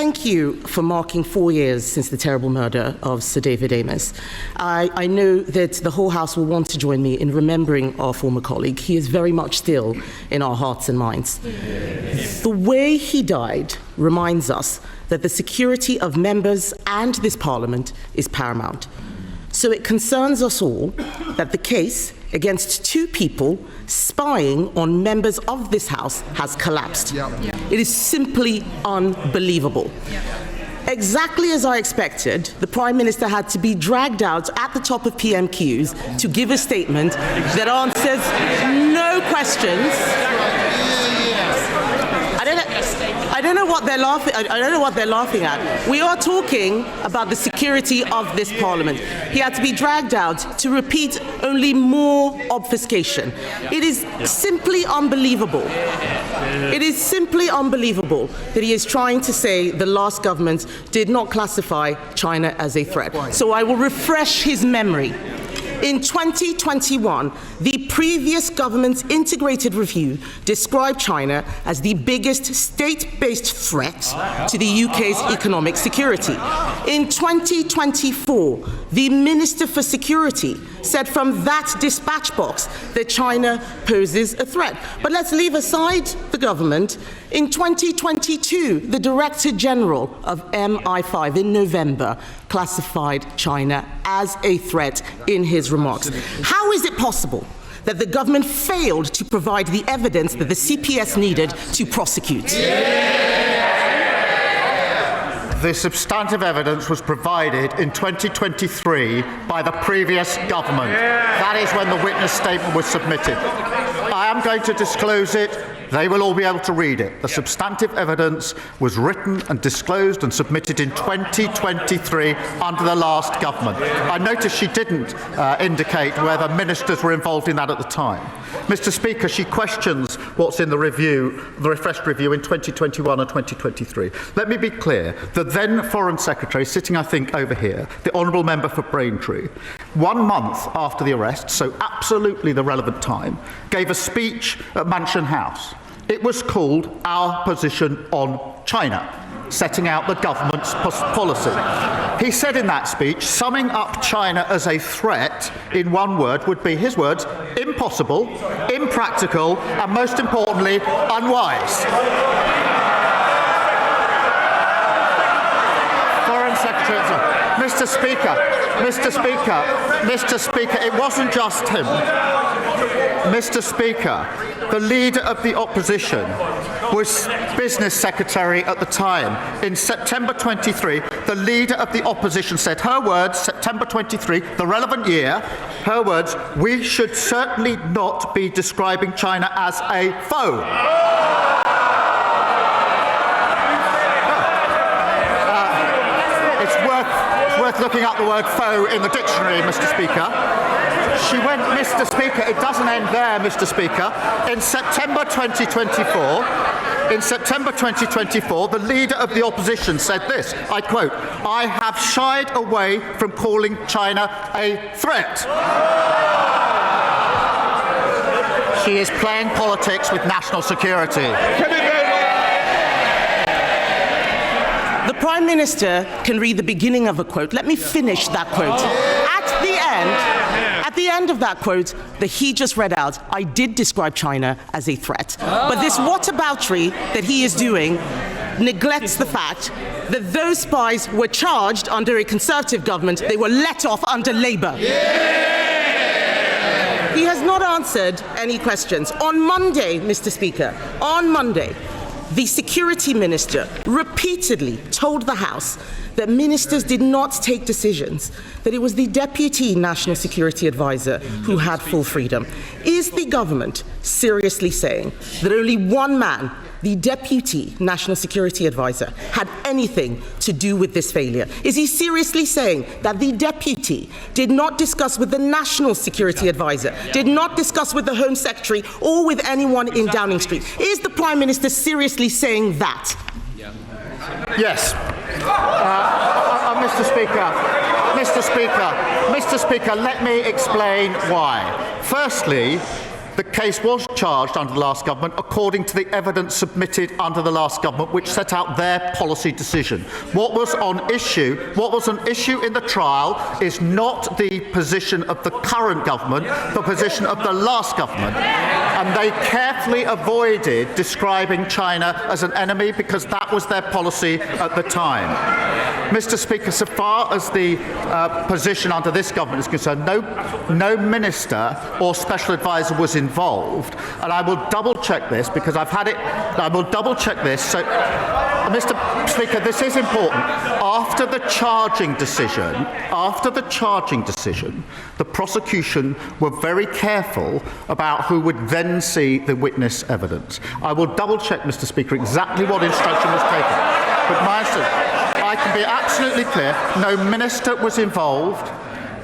thank you for marking 4 years since the terrible murder of Sir David Amess. I know that the whole House will want to join me in remembering our former colleague. He is very much still in our hearts and minds. The way he died reminds us that the security of members and this Parliament is paramount. So it concerns us all that the case against two people spying on members of this House has collapsed. It is simply unbelievable. Exactly as I expected, the Prime Minister had to be dragged out at the top of PMQs to give a statement that answers no questions. I don't know what they're laughing. I don't know what they're laughing at. We are talking about the security of this Parliament. He had to be dragged out to repeat only more obfuscation. It is simply unbelievable. It is simply unbelievable that he is trying to say the last government did not classify China as a threat. So I will refresh his memory. In 2021, the previous government's integrated review described China as the biggest state-based threat to the UK's economic security. In 2024, the Minister for Security said from that dispatch box that China poses a threat. But let's leave aside the government. In 2022, the Director General of MI5 in November classified China as a threat in his remarks. How is it possible that the government failed to provide the evidence that the CPS needed to prosecute? The substantive evidence was provided in 2023 by the previous government. That is when the witness statement was submitted. I am going to disclose it. They will all be able to read it. The substantive evidence was written and disclosed and submitted in 2023 under the last government. I noticed she didn't indicate whether ministers were involved in that at the time. Mr. Speaker, she questions what's in the review, the refreshed review in 2021 and 2023. Let me be clear. The then Foreign Secretary, sitting I think over here, the Honourable Member for Braintree, 1 month after the arrest, so absolutely the relevant time, gave a speech at Mansion House. It was called Our Position on China, setting out the government's policy. He said in that speech, summing up China as a threat in one word would be, his words, impossible, impractical, and most importantly, unwise. Foreign Secretary, Mr. Speaker, it wasn't just him. Mr. Speaker, the Leader of the Opposition was Business Secretary at the time. In September 23, the Leader of the Opposition said, her words, September 23, the relevant year, her words, we should certainly not be describing China as a foe. It's worth looking up the word foe in the dictionary, Mr. Speaker. She went, Mr. Speaker, it doesn't end there, Mr. Speaker. In September 2024, the Leader of the Opposition said this, I quote, I have shied away from calling China a threat. She is playing politics with national security. The Prime Minister can read the beginning of a quote. Let me finish that quote. At the end of that quote that he just read out, I did describe China as a threat. But this whataboutery that he is doing neglects the fact that those spies were charged under a Conservative government. They were let off under Labour. He has not answered any questions. On Monday, Mr. Speaker, on Monday, the Security Minister repeatedly told the House that ministers did not take decisions, that it was the Deputy National Security Advisor who had full freedom. Is the government seriously saying that only one man, the Deputy National Security Advisor, had anything to do with this failure? Is he seriously saying that the Deputy did not discuss with the National Security Advisor, did not discuss with the Home Secretary or with anyone in Downing Street? Is the Prime Minister seriously saying that? Yes. Mr. Speaker, let me explain why. Firstly, The case was charged under the last government according to the evidence submitted under the last government, which set out their policy decision. What was an issue in the trial is not the position of the current government, the position of the last government. And they carefully avoided describing China as an enemy because that was their policy at the time. Mr. Speaker, so far as the position under this government is concerned, no minister or special advisor was involved, and I will double-check this because I've had it. I will double-check this. So, Mr. Speaker, this is important. After the charging decision, the prosecution were very careful about who would then see the witness evidence. I will double-check, Mr. Speaker, exactly what instruction was taken. But I can be absolutely clear, no minister was involved,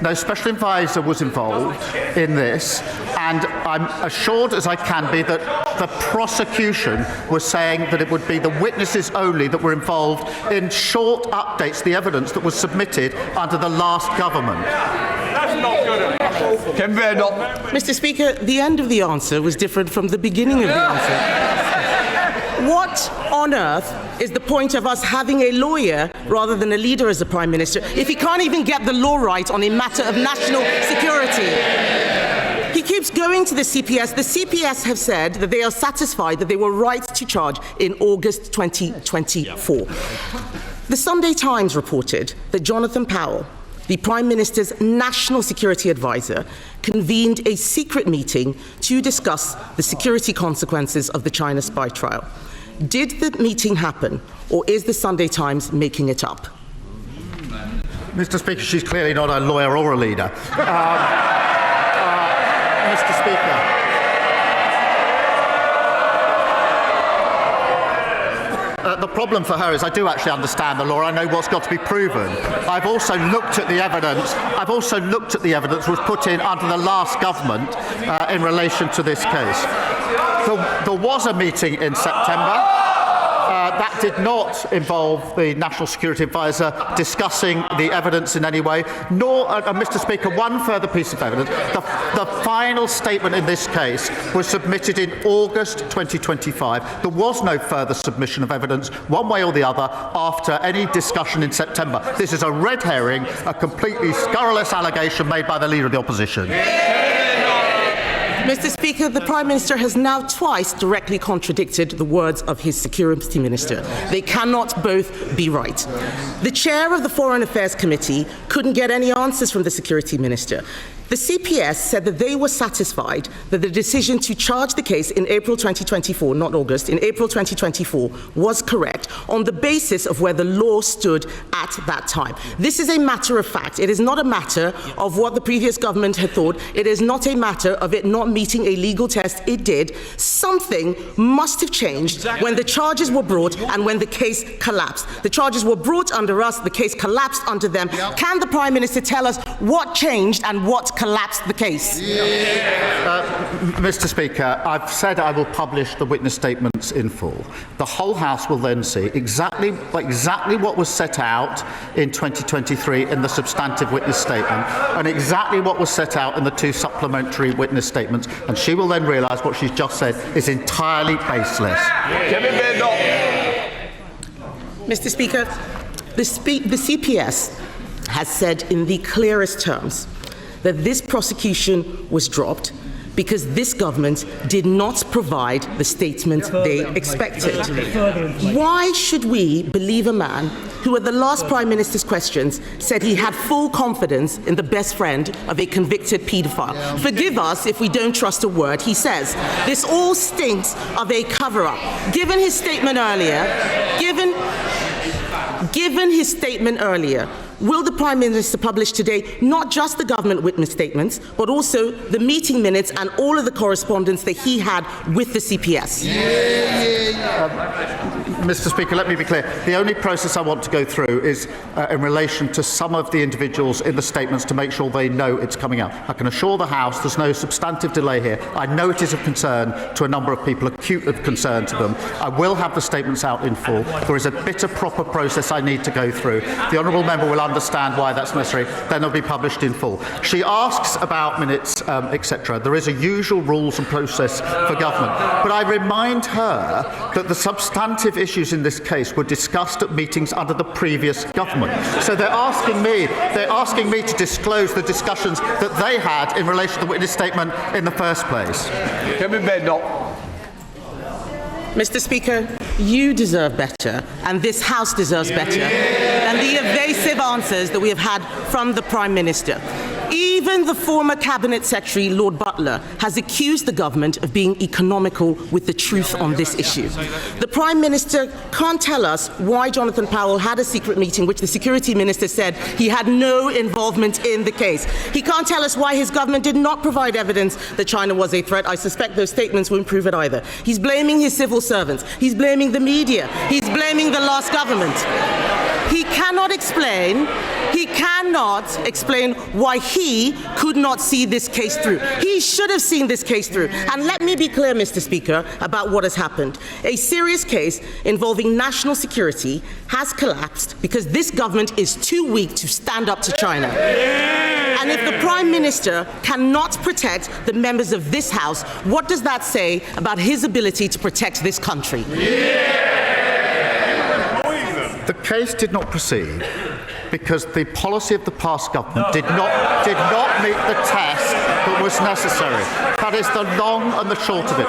no special advisor was involved in this, and I'm assured as I can be that the prosecution was saying that it would be the witnesses only that were involved in short updates to the evidence that was submitted under the last government. That's not good enough. Mr. Speaker, the end of the answer was different from the beginning of the answer. What on earth is the point of us having a lawyer rather than a leader as the Prime Minister if he can't even get the law right on a matter of national security? He keeps going to the CPS. The CPS have said that they are satisfied that they were right to charge in August 2024. The Sunday Times reported that Jonathan Powell, the Prime Minister's national security advisor, convened a secret meeting to discuss the security consequences of the China spy trial. Did the meeting happen, or is the Sunday Times making it up? Mr. Speaker, she's clearly not a lawyer or a leader. Mr. Speaker. The problem for her is I do actually understand the law. I know what's got to be proven. I've also looked at the evidence. That was put in under the last government in relation to this case. There was a meeting in September. That did not involve the National Security Advisor discussing the evidence in any way, nor, Mr. Speaker, one further piece of evidence. The final statement in this case was submitted in August 2025. There was no further submission of evidence, one way or the other, after any discussion in September. This is a red herring, a completely scurrilous allegation made by the Leader of the Opposition. Mr. Speaker, the Prime Minister has now twice directly contradicted the words of his Security Minister. They cannot both be right. The chair of the Foreign Affairs Committee couldn't get any answers from the Security Minister. The CPS said that they were satisfied that the decision to charge the case in April 2024, not August, in April 2024 was correct on the basis of where the law stood at that time. This is a matter of fact. It is not a matter of what the previous government had thought. It is not a matter of it not meeting a legal test. It did. Something must have changed when the charges were brought and when the case collapsed. The charges were brought under us. The case collapsed under them. Can the Prime Minister tell us what changed and what collapsed the case? Mr. Speaker, I've said I will publish the witness statements in full. The whole House will then see exactly what was set out in 2023 in the substantive witness statement and exactly what was set out in the two supplementary witness statements, and she will then realise what she's just said is entirely baseless. Mr. Speaker, the CPS has said in the clearest terms that this prosecution was dropped because this government did not provide the statement they expected. Why should we believe a man who at the last Prime Minister's questions said he had full confidence in the best friend of a convicted paedophile? Forgive us if we don't trust a word he says. This all stinks of a cover-up. Given his statement earlier, will the Prime Minister publish today not just the government witness statements, but also the meeting minutes and all of the correspondence that he had with the CPS? Mr. Speaker, let me be clear. The only process I want to go through is in relation to some of the individuals in the statements to make sure they know it's coming out. I can assure the House there's no substantive delay here. I know it is of concern to a number of people, acute of concern to them. I will have the statements out in full. There is a bit of proper process I need to go through. The honourable member will understand why that's necessary. Then they'll be published in full. She asks about minutes, etc. There is a usual rules and process for government. But I remind her that the substantive issues in this case were discussed at meetings under the previous government. So they're asking me to disclose the discussions that they had in relation to the witness statement in the first place. Mr. Speaker, you deserve better, and this House deserves better than the evasive answers that we have had from the Prime Minister. Even the former Cabinet Secretary, Lord Butler, has accused the government of being economical with the truth on this issue. The Prime Minister can't tell us why Jonathan Powell had a secret meeting which the Security Minister said he had no involvement in the case. He can't tell us why his government did not provide evidence that China was a threat. I suspect those statements won't prove it either. He's blaming his civil servants. He's blaming the media. He's blaming the last government. He cannot explain why he could not see this case through. He should have seen this case through. And let me be clear, Mr. Speaker, about what has happened. A serious case involving national security has collapsed because this government is too weak to stand up to China. And if the Prime Minister cannot protect the members of this House, what does that say about his ability to protect this country? The case did not proceed because the policy of the past government did not meet the test that was necessary. That is the long and the short of it.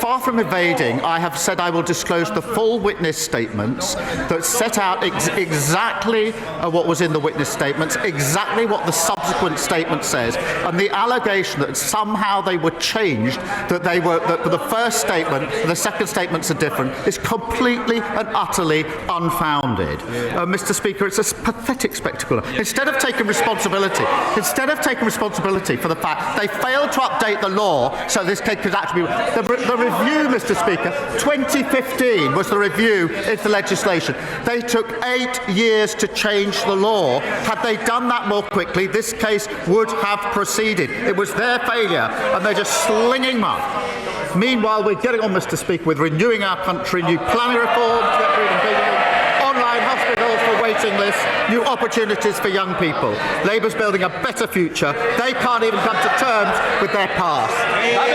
Far from evading, I have said I will disclose the full witness statements that set out exactly what was in the witness statements, exactly what the subsequent statement says, and the allegation that somehow they were changed, that the first statement and the second statements are different, is completely and utterly unfounded. Mr. Speaker, it's a pathetic spectacle. Instead of taking responsibility for the fact they failed to update the law so this case could actually be the review, Mr. Speaker, 2015 was the review into legislation. They took 8 years to change the law. Had they done that more quickly, this case would have proceeded. It was their failure, and they're just slinging mud. Meanwhile, we're getting on, Mr. Speaker, with renewing our country, new planning reforms, online hospitals for waiting lists, new opportunities for young people. Labour's building a better future. They can't even come to terms with their past.